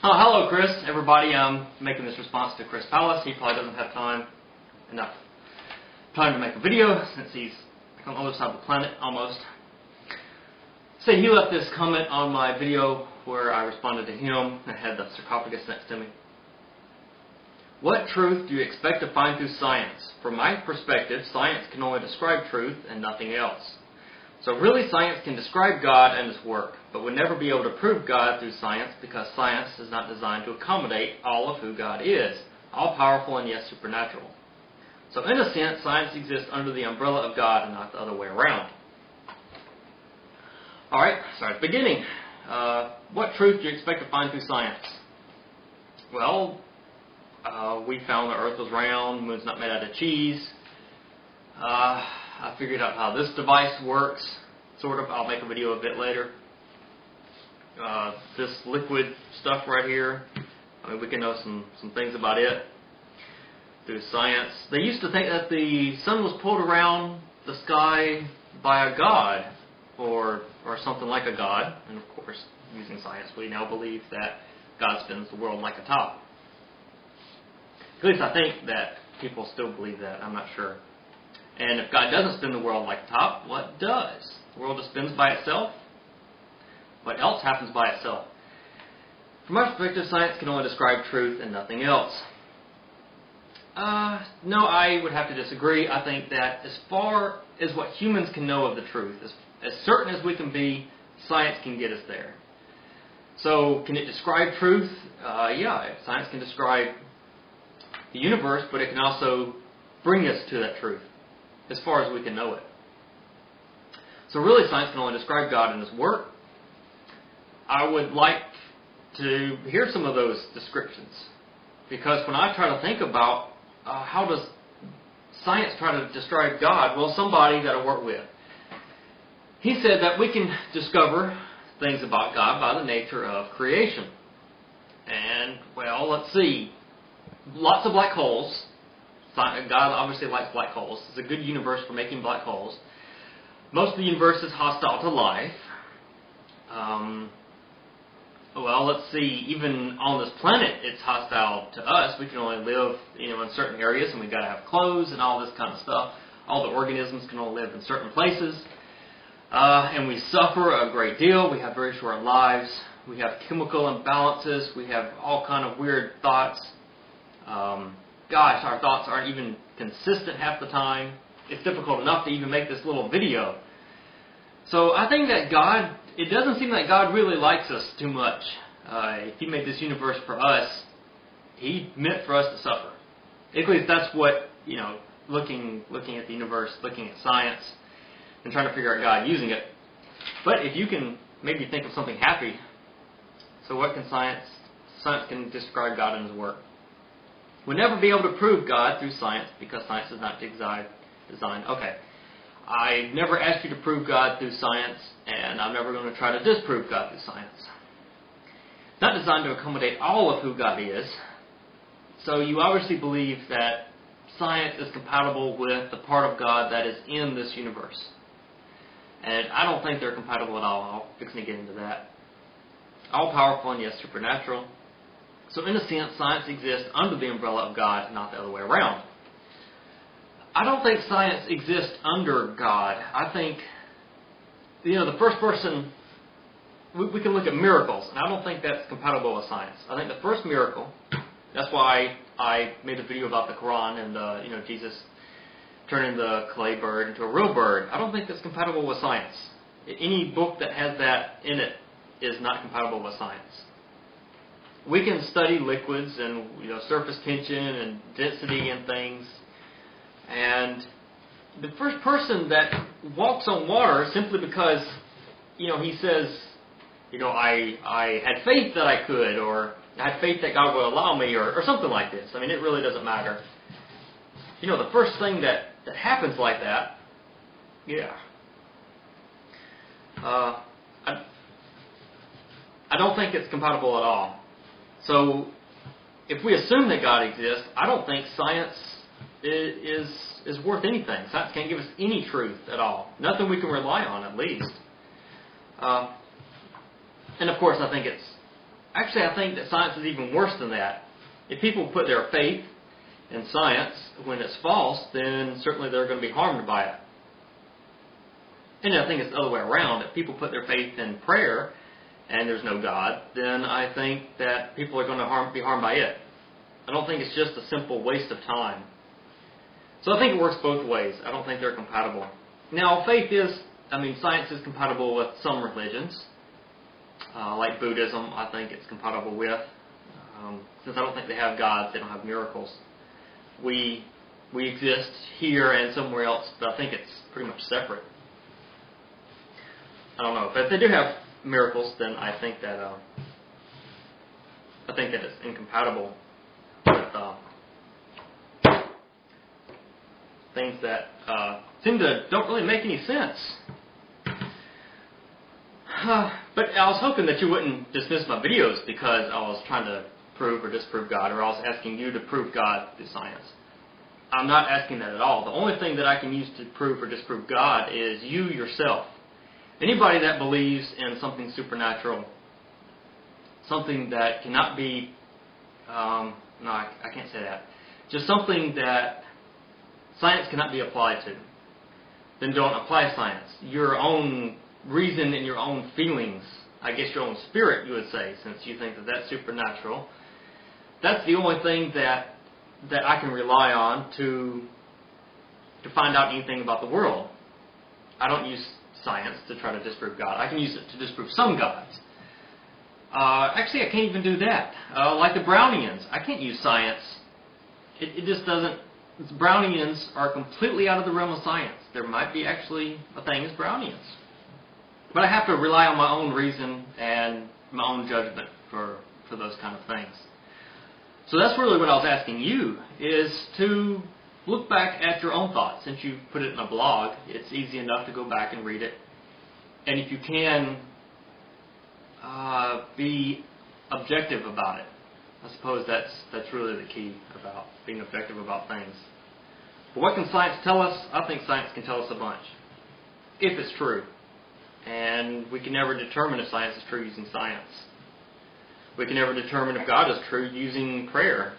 Hello, Chris. Everybody, I'm making this response to ChrisPalasz. He probably doesn't have enough time to make a video since he's on the other side of the planet almost. So he left this comment on my video where I responded to him. I had the sarcophagus next to me. What truth do you expect to find through science? From my perspective, science can only describe truth and nothing else. So really, science can describe God and His work, but would never be able to prove God through science because science is not designed to accommodate all of who God is, all-powerful and yet supernatural. So in a sense, science exists under the umbrella of God and not the other way around. Alright, start at the beginning. What truth do you expect to find through science? Well, we found the Earth was round, the moon's not made out of cheese. I figured out how this device works, sort of. I'll make a video a bit later. This liquid stuff right here, I mean, we can know some things about it through science. They used to think that the sun was pulled around the sky by a god, or something like a god. And of course, using science, we now believe that God spins the world like a top. At least I think that people still believe that. I'm not sure. And if God doesn't spin the world like a top, what does? The world just spins by itself? What else happens by itself? From my perspective, science can only describe truth and nothing else. No, I would have to disagree. I think that as far as what humans can know of the truth, as certain as we can be, science can get us there. So, can it describe truth? Yeah, science can describe the universe, but it can also bring us to that truth, as far as we can know it. So really, science can only describe God and His work. I would like to hear some of those descriptions, because when I try to think about how does science try to describe God, well, somebody that I work with, he said that we can discover things about God by the nature of creation. And, well, let's see. Lots of black holes. God obviously likes black holes. It's a good universe for making black holes. Most of the universe is hostile to life. Well, let's see. Even on this planet, it's hostile to us. We can only live, in certain areas, and we've got to have clothes and all this kind of stuff. All the organisms can only live in certain places, and we suffer a great deal. We have very short lives. We have chemical imbalances. We have all kind of weird thoughts. Gosh, our thoughts aren't even consistent half the time. It's difficult enough to even make this little video. So I think that it doesn't seem like God really likes us too much. If He made this universe for us, He meant for us to suffer. At least that's what, looking at the universe, looking at science, and trying to figure out God using it. But if you can maybe think of something happy, so what can science can describe God and His work. We'll never be able to prove God through science because science is not designed. Okay, I never asked you to prove God through science, and I'm never going to try to disprove God through science. It's not designed to accommodate all of who God is. So you obviously believe that science is compatible with the part of God that is in this universe. And I don't think they're compatible at all. I'm fixing to get into that. All-powerful and yet supernatural. So in a sense, science exists under the umbrella of God, not the other way around. I don't think science exists under God. I think, the first person, we can look at miracles, and I don't think that's compatible with science. I think the first miracle, that's why I made a video about the Quran and, Jesus turning the clay bird into a real bird. I don't think that's compatible with science. Any book that has that in it is not compatible with science. We can study liquids and surface tension and density and things, and the first person that walks on water simply because he says I had faith that I could, or I had faith that God will allow me, or something like this. I mean, it really doesn't matter. The first thing that happens like that, I don't think it's compatible at all. So, if we assume that God exists, I don't think science is worth anything. Science can't give us any truth at all. Nothing we can rely on, at least. And of course, I think it's Actually, I think that science is even worse than that. If people put their faith in science when it's false, then certainly they're going to be harmed by it. And I think it's the other way around. If people put their faith in prayer and there's no God, then I think that people are going to be harmed by it. I don't think it's just a simple waste of time. So I think it works both ways. I don't think they're compatible. Now, science is compatible with some religions. Like Buddhism, I think it's compatible with. Since I don't think they have gods, they don't have miracles. We exist here and somewhere else, but I think it's pretty much separate. I don't know. But if they do have miracles, then I think that it's incompatible with things that don't really make any sense. But I was hoping that you wouldn't dismiss my videos because I was trying to prove or disprove God, or I was asking you to prove God through science. I'm not asking that at all. The only thing that I can use to prove or disprove God is you yourself. Anybody that believes in something supernatural, something that cannot be, I can't say that, just something that science cannot be applied to, then don't apply science. Your own reason and your own feelings, I guess your own spirit, you would say, since you think that that's supernatural. That's the only thing that I can rely on to find out anything about the world. I don't use science to try to disprove God. I can use it to disprove some gods. Actually, I can't even do that. Like the Brownians, I can't use science. It just doesn't. Brownians are completely out of the realm of science. There might be actually a thing as Brownians. But I have to rely on my own reason and my own judgment for those kind of things. So that's really what I was asking you, is to look back at your own thoughts. Since you put it in a blog, it's easy enough to go back and read it. And if you can, be objective about it. I suppose that's really the key about being objective about things. But what can science tell us? I think science can tell us a bunch, if it's true. And we can never determine if science is true using science. We can never determine if God is true using prayer.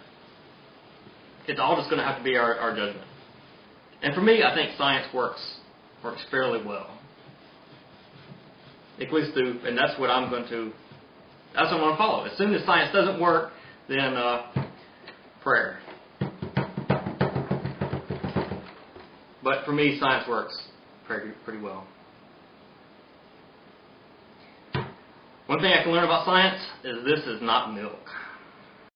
It's all just going to have to be our judgment. And for me, I think science works fairly well. At least and that's what I'm going to follow. As soon as science doesn't work, then prayer. But for me, science works pretty well. One thing I can learn about science is this is not milk.